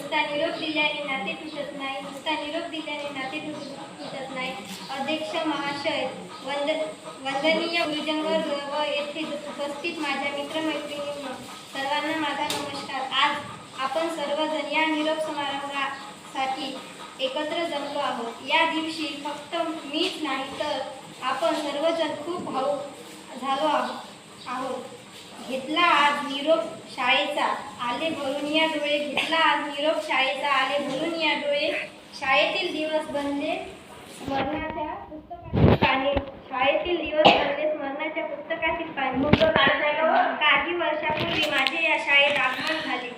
नुसता निरोप दिल्याने नाते तुटत नाही, नुसता निरोप दिल्याने नाते तुटत नाही. अध्यक्ष महाशय, वंदनीय गुरुजनवर्ग व येथे उपस्थित माझ्या मित्रमैत्रिणींनो, सर्वांना माझा नमस्कार. आज आपण सर्वजण या निरोप समारंभासाठी एकत्र जमलो आहोत. या दिवशी फक्त मीच नाही तर आपण सर्वजण खूप भावुक झालो आहोत. घेतला आज निरोप शाळेचा, आले भरून या डोळे. घेतला आज निरोप शाळेचा, आले भरून या डोळे. शाळेतील दिवस बनले स्मरणाच्या पुस्तकातील पाने, शाळेतील दिवस बनले स्मरणाच्या पुस्तकातील पाने. काही वर्षापूर्वी माझे या शाळेत आगमन झाले.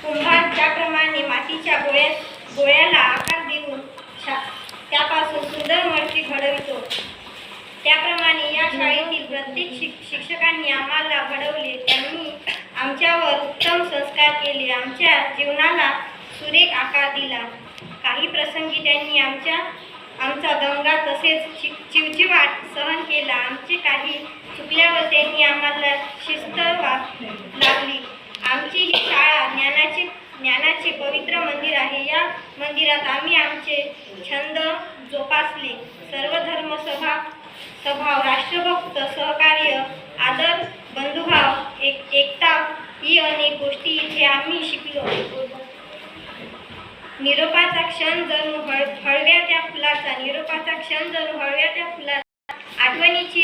कुंभार ज्याप्रमाणे मातीच्या गोळ्याला आकार देऊन त्यापासून सुंदर मडकी घडवितो, त्याप्रमाणे या शाळेतील प्रत्येक शिक्षकांनी आम्हाला घडवले. त्यांनी आमच्यावर उत्तम संस्कार केले, आमच्या जीवनाला सुरेख आकार दिला. काही प्रसंगी त्यांनी आमचा दंगा तसेच चिवचिवाट सहन केला. आमचे काही चुकल्यावर त्यांनी आम्हाला शिस्त लावली. आमची ही शाळा ज्ञानाचे पवित्र मंदिर आहे. या मंदिरात आम्ही आमचे छंद जोपासले. सर्वधर्म स्वभाव, राष्ट्रभक्त, सहकार्य, आदर, बंधुभाव, एकता ही अनेक गोष्टी इथे आम्ही शिकलो. निरोपाचा क्षण जणू हळव्या त्या फुलाचा, निरोपाचा क्षण जणू हळव्या त्या फुलाचा. आठवणीची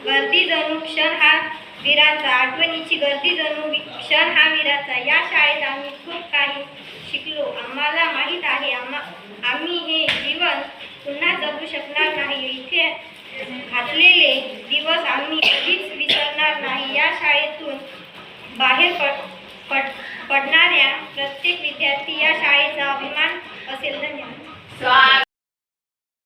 गर्दी जणू क्षण हा वीराचा, आठवणीची गर्दी जणू क्षण हा वीराचा. या शाळेत आम्ही खूप काही शिकलो. आम्हाला माहीत आहे आम्ही हे जीवन पुन्हा जगू शकणार नाही. इथे घातलेले दिवस आम्ही कधीच विसरणार नाही. या शाळेतून बाहेर पडणाऱ्या प्रत्येक विद्यार्थी या शाळेचा अभिमान असेल. धन्यवाद.